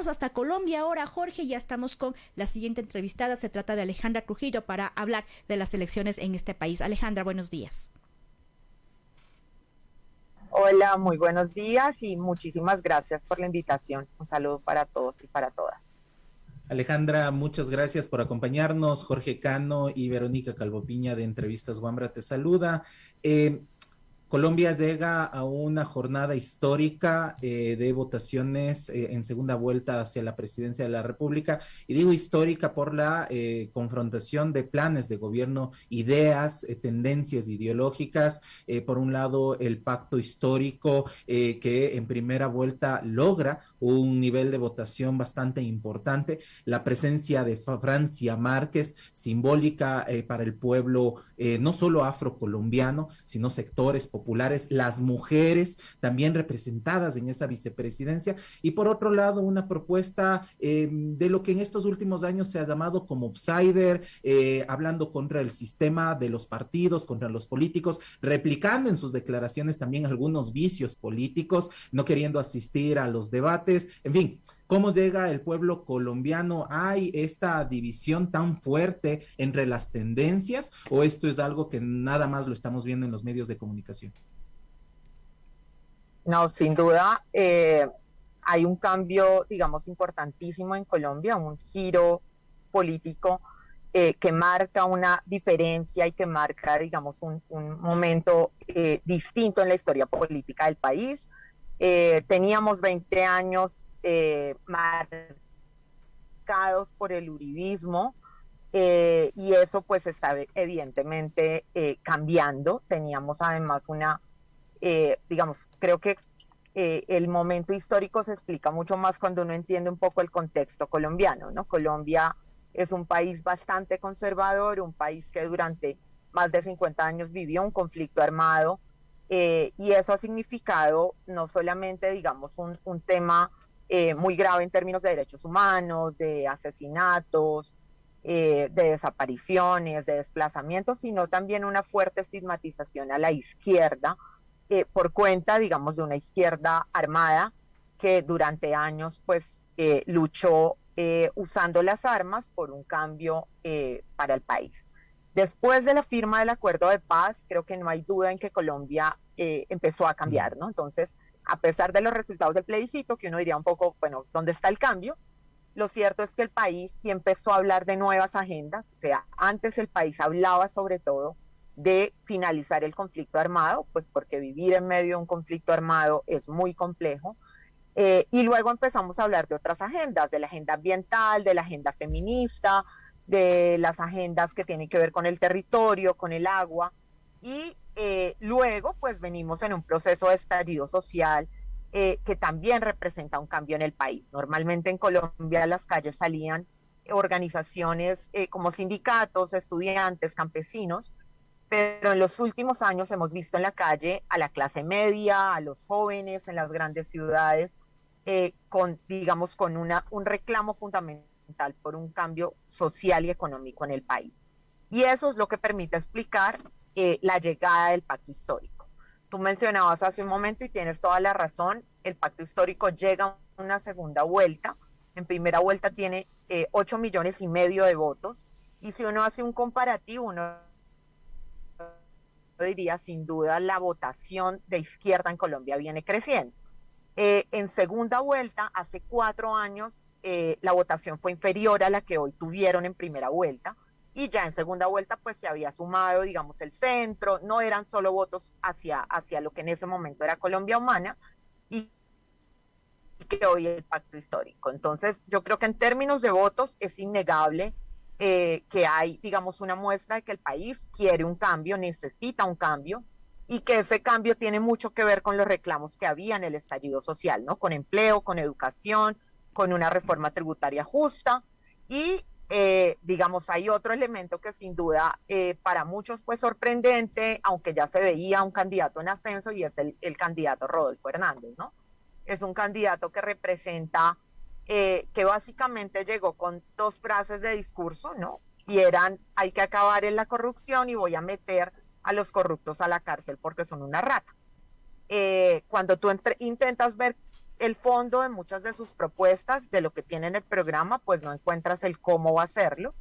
vamos hasta Colombia ahora, Jorge. Ya estamos con la siguiente entrevistada. Se trata de Alejandra Trujillo para hablar de las elecciones en este país. Alejandra, buenos días. Hola, muy buenos días y muchísimas gracias por la invitación. Un saludo para todos y para todas. Alejandra, muchas gracias por acompañarnos. Jorge Cano y Verónica Calvopiña de Entrevistas Wambra te saluda. Colombia llega a una jornada histórica de votaciones en segunda vuelta hacia la presidencia de la República, y digo histórica por la confrontación de planes de gobierno, ideas, tendencias ideológicas. Por un lado, el pacto histórico que en primera vuelta logra un nivel de votación bastante importante, la presencia de Francia Márquez, simbólica para el pueblo no solo afrocolombiano, sino sectores populares, las mujeres también representadas en esa vicepresidencia, y por otro lado una propuesta de lo que en estos últimos años se ha llamado como outsider, hablando contra el sistema de los partidos, contra los políticos, replicando en sus declaraciones también algunos vicios políticos, no queriendo asistir a los debates, en fin. ¿Cómo llega el pueblo colombiano? ¿Hay esta división tan fuerte entre las tendencias o esto es algo que nada más lo estamos viendo en los medios de comunicación? No, sin duda, hay un cambio, digamos, importantísimo en Colombia, un giro político que marca una diferencia y que marca, digamos, un momento distinto en la historia política del país. Teníamos 20 años marcados por el uribismo, y eso pues está evidentemente cambiando. Teníamos además digamos, creo que el momento histórico se explica mucho más cuando uno entiende un poco el contexto colombiano, ¿no? Colombia es un país bastante conservador, un país que durante más de 50 años vivió un conflicto armado, y eso ha significado no solamente, digamos, un tema muy grave en términos de derechos humanos, de asesinatos, de desapariciones, de desplazamientos, sino también una fuerte estigmatización a la izquierda, por cuenta, digamos, de una izquierda armada que durante años pues luchó usando las armas por un cambio para el país. Después de la firma del acuerdo de paz, creo que no hay duda en que Colombia empezó a cambiar, ¿no? Entonces, a pesar de los resultados del plebiscito, que uno diría un poco, bueno, ¿dónde está el cambio? Lo cierto es que el país sí empezó a hablar de nuevas agendas. O sea, antes el país hablaba sobre todo de finalizar el conflicto armado, pues porque vivir en medio de un conflicto armado es muy complejo. Y luego empezamos a hablar de otras agendas, de la agenda ambiental, de la agenda feminista, de las agendas que tienen que ver con el territorio, con el agua, y luego pues venimos en un proceso de estallido social que también representa un cambio en el país. Normalmente en Colombia a las calles salían organizaciones como sindicatos, estudiantes, campesinos, pero en los últimos años hemos visto en la calle a la clase media, a los jóvenes en las grandes ciudades, digamos, con un reclamo fundamental por un cambio social y económico en el país. Y eso es lo que permite explicar la llegada del pacto histórico. Tú mencionabas hace un momento y tienes toda la razón, el pacto histórico llega a una segunda vuelta. En primera vuelta tiene 8,5 millones de votos, y si uno hace un comparativo, uno diría sin duda la votación de izquierda en Colombia viene creciendo. En segunda vuelta, hace 4 años, la votación fue inferior a la que hoy tuvieron en primera vuelta, y ya en segunda vuelta pues se había sumado, digamos, el centro, no eran solo votos hacia lo que en ese momento era Colombia Humana, y que hoy es el pacto histórico. Entonces yo creo que en términos de votos es innegable que hay, digamos, una muestra de que el país quiere un cambio, necesita un cambio, y que ese cambio tiene mucho que ver con los reclamos que había en el estallido social, ¿no? Con empleo, con educación, con una reforma tributaria justa, y digamos, hay otro elemento que sin duda para muchos fue sorprendente, aunque ya se veía un candidato en ascenso, y es el candidato Rodolfo Hernández, ¿no? Es un candidato que representa, que básicamente llegó con 2 frases de discurso, ¿no? Y eran, hay que acabar en la corrupción y voy a meter a los corruptos a la cárcel porque son unas ratas. Cuando tú intentas ver el fondo de muchas de sus propuestas, de lo que tiene en el programa, pues no encuentras el cómo hacerlo.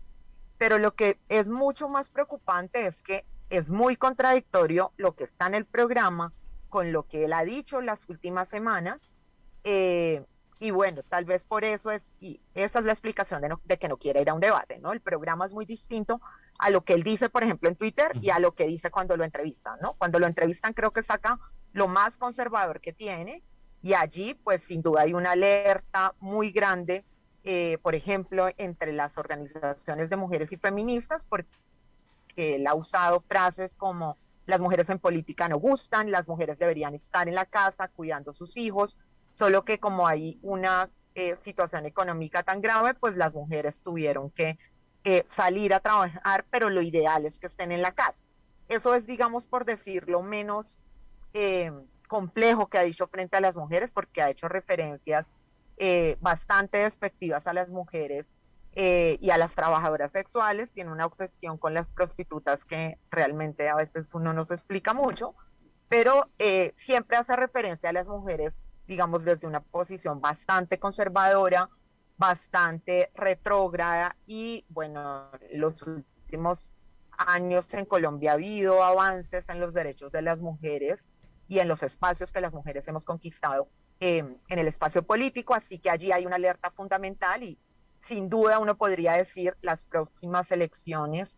Pero lo que es mucho más preocupante es que es muy contradictorio lo que está en el programa con lo que él ha dicho las últimas semanas. Y bueno, tal vez por eso y esa es la explicación de que no quiere ir a un debate, ¿no? El programa es muy distinto a lo que él dice, por ejemplo, en Twitter y a lo que dice cuando lo entrevistan, ¿no? Cuando lo entrevistan creo que saca lo más conservador que tiene y allí pues sin duda hay una alerta muy grande, por ejemplo, entre las organizaciones de mujeres y feministas, porque él ha usado frases como las mujeres en política no gustan, las mujeres deberían estar en la casa cuidando a sus hijos, solo que como hay una situación económica tan grave, pues las mujeres tuvieron que salir a trabajar, pero lo ideal es que estén en la casa. Eso es, digamos, por decirlo menos complejo que ha dicho frente a las mujeres, porque ha hecho referencias bastante despectivas a las mujeres y a las trabajadoras sexuales. Tiene una obsesión con las prostitutas que realmente a veces uno no se explica mucho, pero siempre hace referencia a las mujeres, digamos, desde una posición bastante conservadora, bastante retrógrada y, bueno, los últimos años en Colombia ha habido avances en los derechos de las mujeres y en los espacios que las mujeres hemos conquistado en el espacio político, así que allí hay una alerta fundamental y sin duda uno podría decir las próximas elecciones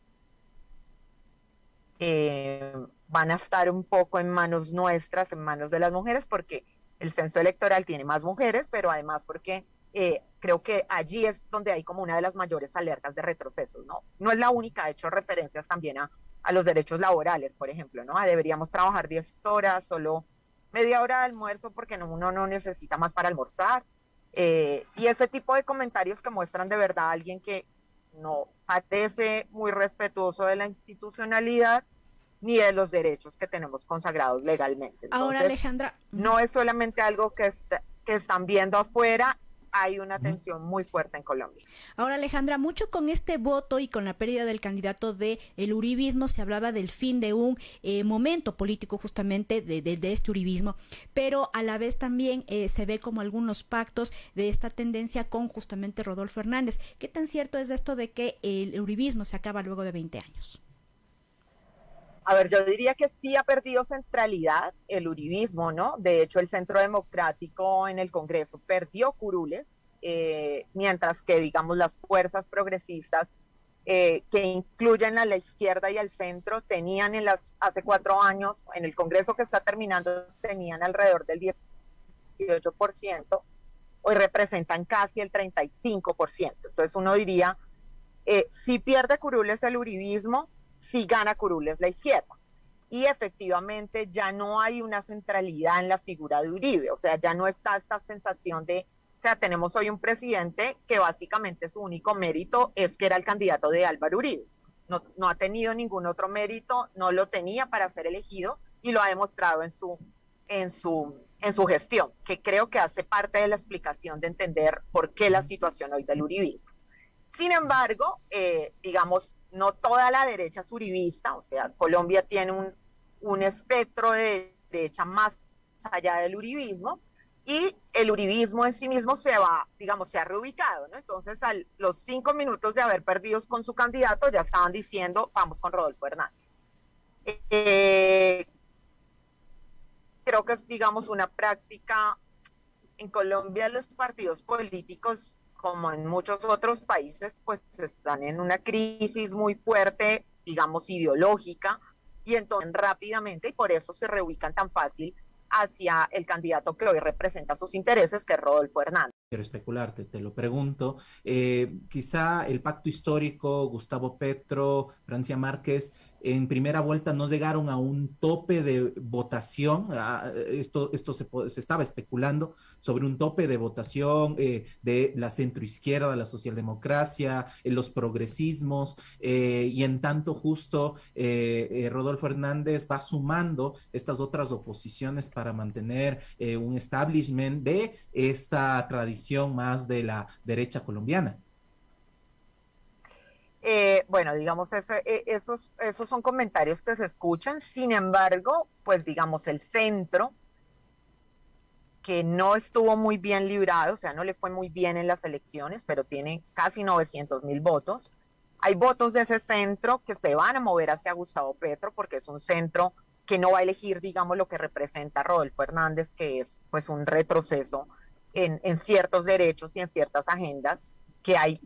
van a estar un poco en manos nuestras, en manos de las mujeres, porque el censo electoral tiene más mujeres, pero además porque creo que allí es donde hay como una de las mayores alertas de retrocesos, ¿no? No es la única, he hecho referencias también a los derechos laborales, por ejemplo, ¿no? Deberíamos trabajar 10 horas, solo media hora de almuerzo porque uno no necesita más para almorzar. Y ese tipo de comentarios que muestran de verdad a alguien que no parece muy respetuoso de la institucionalidad ni de los derechos que tenemos consagrados legalmente. Entonces, ahora, Alejandra, no es solamente algo que están viendo afuera, hay una tensión muy fuerte en Colombia. Ahora, Alejandra, mucho con este voto y con la pérdida del candidato del uribismo se hablaba del fin de un momento político justamente de este uribismo, pero a la vez también se ve como algunos pactos de esta tendencia con justamente Rodolfo Hernández. ¿Qué tan cierto es esto de que el uribismo se acaba luego de 20 años? A ver, yo diría que sí ha perdido centralidad el uribismo, ¿no? De hecho, el Centro Democrático en el Congreso perdió curules, mientras que, digamos, las fuerzas progresistas que incluyen a la izquierda y al centro tenían hace 4 años, en el Congreso que está terminando, tenían alrededor del 18%, hoy representan casi el 35%. Entonces uno diría, si pierde curules el uribismo, si gana curules la izquierda. Y efectivamente ya no hay una centralidad en la figura de Uribe, o sea, ya no está esta sensación de, o sea, tenemos hoy un presidente que básicamente su único mérito es que era el candidato de Álvaro Uribe. No ha tenido ningún otro mérito, no lo tenía para ser elegido y lo ha demostrado en su gestión, que creo que hace parte de la explicación de entender por qué la situación hoy del uribismo. Sin embargo, digamos, no toda la derecha es uribista, o sea, Colombia tiene un espectro de derecha más allá del uribismo, y el uribismo en sí mismo se ha reubicado, ¿no? Entonces, a los 5 minutos de haber perdido con su candidato, ya estaban diciendo, vamos con Rodolfo Hernández. Creo que es, digamos, una práctica en Colombia. Los partidos políticos, como en muchos otros países, pues están en una crisis muy fuerte, digamos, ideológica, y entonces rápidamente, y por eso se reubican tan fácil hacia el candidato que hoy representa sus intereses, que es Rodolfo Hernández. Quiero especularte, te lo pregunto. Quizá el pacto histórico, Gustavo Petro, Francia Márquez, en primera vuelta no llegaron a un tope de votación. Esto se estaba especulando sobre un tope de votación de la centroizquierda, la socialdemocracia, los progresismos, y en tanto justo Rodolfo Hernández va sumando estas otras oposiciones para mantener un establishment de esta tradición más de la derecha colombiana. Bueno, digamos, esos son comentarios que se escuchan. Sin embargo, pues digamos, el centro, que no estuvo muy bien librado, o sea, no le fue muy bien en las elecciones, pero tiene casi 900.000 votos. Hay votos de ese centro que se van a mover hacia Gustavo Petro, porque es un centro que no va a elegir, digamos, lo que representa Rodolfo Hernández, que es pues un retroceso en ciertos derechos y en ciertas agendas que hay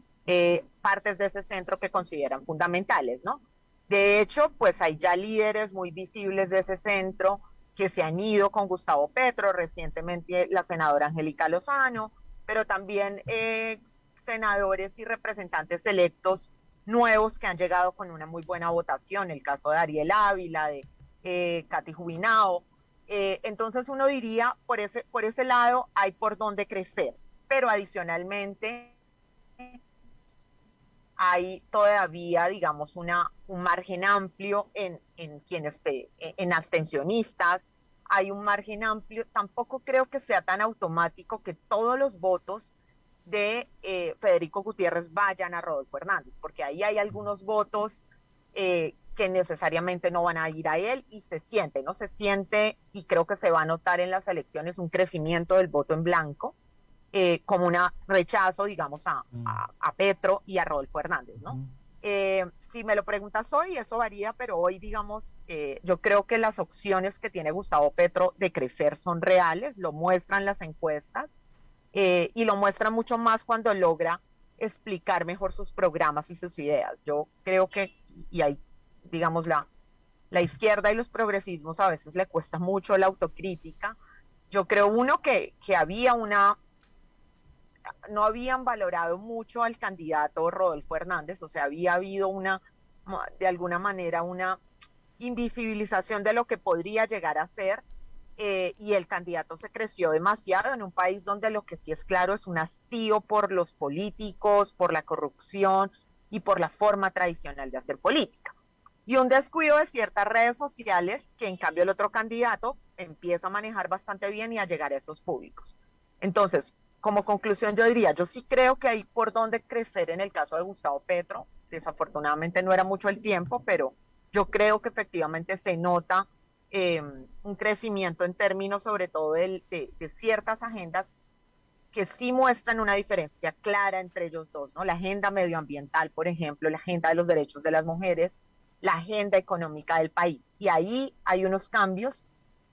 partes de ese centro que consideran fundamentales, ¿no? De hecho, pues hay ya líderes muy visibles de ese centro que se han ido con Gustavo Petro, recientemente la senadora Angélica Lozano, pero también senadores y representantes electos nuevos que han llegado con una muy buena votación, el caso de Ariel Ávila, de Katy Jubinao. Entonces uno diría, por ese lado hay por dónde crecer, pero adicionalmente hay todavía, digamos, un margen amplio en quienes en abstencionistas, hay un margen amplio, tampoco creo que sea tan automático que todos los votos de Federico Gutiérrez vayan a Rodolfo Hernández, porque ahí hay algunos votos que necesariamente no van a ir a él y se siente, ¿no? Se siente, y creo que se va a notar en las elecciones, un crecimiento del voto en blanco, como un rechazo, digamos, a Petro y a Rodolfo Hernández, ¿no? Si me lo preguntas hoy, eso varía, pero hoy, digamos, yo creo que las opciones que tiene Gustavo Petro de crecer son reales, lo muestran las encuestas, y lo muestra mucho más cuando logra explicar mejor sus programas y sus ideas. Yo creo que, y hay, digamos, la izquierda y los progresismos a veces le cuesta mucho la autocrítica. Yo creo, uno, que no habían valorado mucho al candidato Rodolfo Hernández, o sea, había habido de alguna manera, una invisibilización de lo que podría llegar a ser, y el candidato se creció demasiado en un país donde lo que sí es claro es un hastío por los políticos, por la corrupción y por la forma tradicional de hacer política. Y un descuido de ciertas redes sociales que en cambio el otro candidato empieza a manejar bastante bien y a llegar a esos públicos. Entonces, como conclusión yo diría, yo sí creo que hay por dónde crecer en el caso de Gustavo Petro. Desafortunadamente no era mucho el tiempo, pero yo creo que efectivamente se nota un crecimiento en términos sobre todo de ciertas agendas que sí muestran una diferencia clara entre ellos dos, ¿no? La agenda medioambiental, por ejemplo, la agenda de los derechos de las mujeres, la agenda económica del país. Y ahí hay unos cambios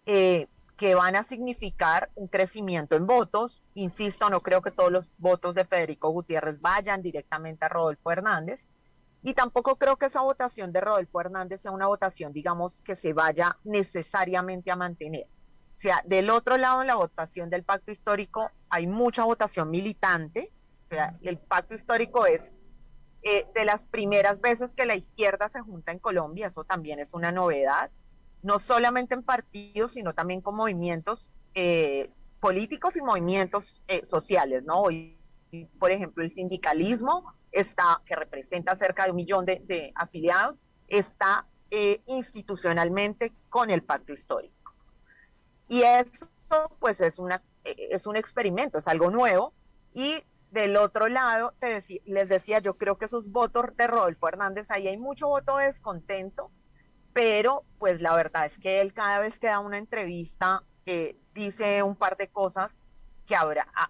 que van a significar un crecimiento en votos. Insisto, no creo que todos los votos de Federico Gutiérrez vayan directamente a Rodolfo Hernández, y tampoco creo que esa votación de Rodolfo Hernández sea una votación, digamos, que se vaya necesariamente a mantener. O sea, del otro lado, en la votación del pacto histórico, hay mucha votación militante. O sea, el pacto histórico es de las primeras veces que la izquierda se junta en Colombia, eso también es una novedad, no solamente en partidos, sino también con movimientos políticos y movimientos sociales, ¿no? Hoy, por ejemplo, el sindicalismo que representa cerca de 1 millón de afiliados, está institucionalmente con el pacto histórico. Y eso, pues, es un experimento, es algo nuevo. Y del otro lado, les decía, yo creo que esos votos de Rodolfo Hernández, ahí hay mucho voto de descontento, pero pues la verdad es que él cada vez que da una entrevista dice un par de cosas que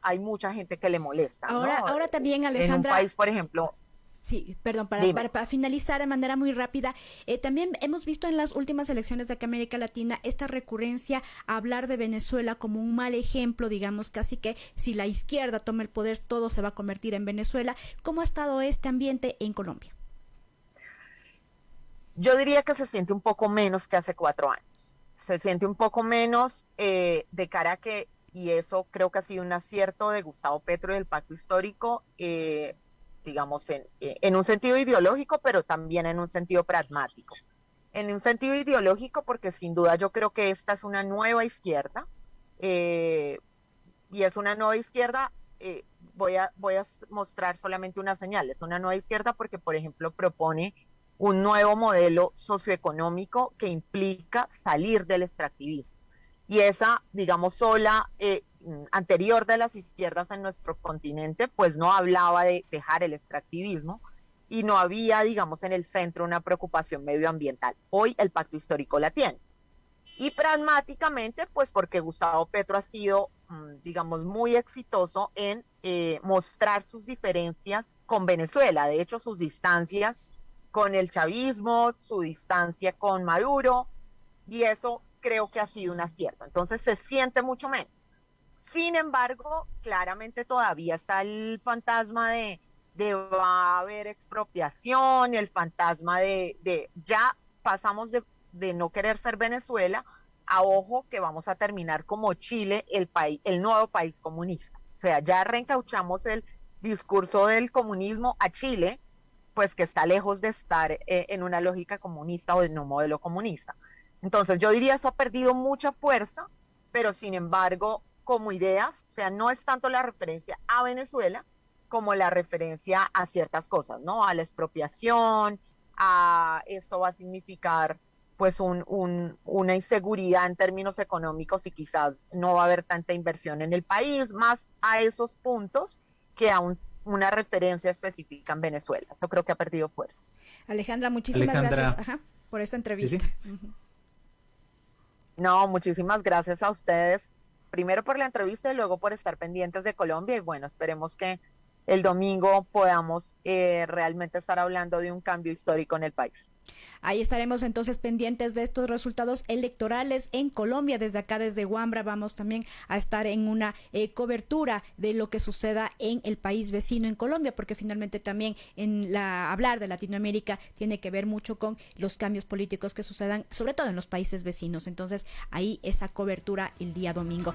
hay mucha gente que le molesta, ¿no? Ahora también, Alejandra, en un país, por ejemplo... Sí, perdón, para finalizar de manera muy rápida, también hemos visto en las últimas elecciones de acá América Latina esta recurrencia a hablar de Venezuela como un mal ejemplo, digamos, casi que si la izquierda toma el poder todo se va a convertir en Venezuela. ¿Cómo ha estado este ambiente en Colombia? Yo diría que se siente un poco menos que hace 4 años. Se siente un poco menos de cara a que, y eso creo que ha sido un acierto de Gustavo Petro y del pacto histórico, digamos, en un sentido ideológico, pero también en un sentido pragmático. En un sentido ideológico, porque sin duda yo creo que esta es una nueva izquierda, y es una nueva izquierda, voy a mostrar solamente una señal, es una nueva izquierda porque, por ejemplo, propone un nuevo modelo socioeconómico que implica salir del extractivismo. Y esa, digamos, ola anterior de las izquierdas en nuestro continente, pues no hablaba de dejar el extractivismo y no había, digamos, en el centro una preocupación medioambiental. Hoy el pacto histórico la tiene. Y pragmáticamente, pues porque Gustavo Petro ha sido digamos, muy exitoso en mostrar sus diferencias con Venezuela, de hecho sus distancias con el chavismo, su distancia con Maduro, y eso creo que ha sido un acierto. Entonces se siente mucho menos. Sin embargo, claramente todavía está el fantasma de va a haber expropiación, el fantasma de ya pasamos de no querer ser Venezuela a ojo que vamos a terminar como Chile, el nuevo país comunista. O sea, ya reencauchamos el discurso del comunismo a Chile, pues que está lejos de estar en una lógica comunista o en un modelo comunista. Entonces yo diría eso ha perdido mucha fuerza, pero sin embargo, como ideas, o sea, no es tanto la referencia a Venezuela como la referencia a ciertas cosas, ¿no? A la expropiación, a esto va a significar pues una inseguridad en términos económicos y quizás no va a haber tanta inversión en el país, más a esos puntos que a una referencia específica en Venezuela. Eso creo que ha perdido fuerza. Alejandra, muchísimas gracias por esta entrevista. Sí, sí. No, muchísimas gracias a ustedes, primero por la entrevista y luego por estar pendientes de Colombia y bueno, esperemos que el domingo podamos realmente estar hablando de un cambio histórico en el país. Ahí estaremos entonces pendientes de estos resultados electorales en Colombia. Desde acá, desde Wambra, vamos también a estar en una cobertura de lo que suceda en el país vecino, en Colombia, porque finalmente también hablar de Latinoamérica tiene que ver mucho con los cambios políticos que sucedan, sobre todo en los países vecinos. Entonces, ahí esa cobertura el día domingo.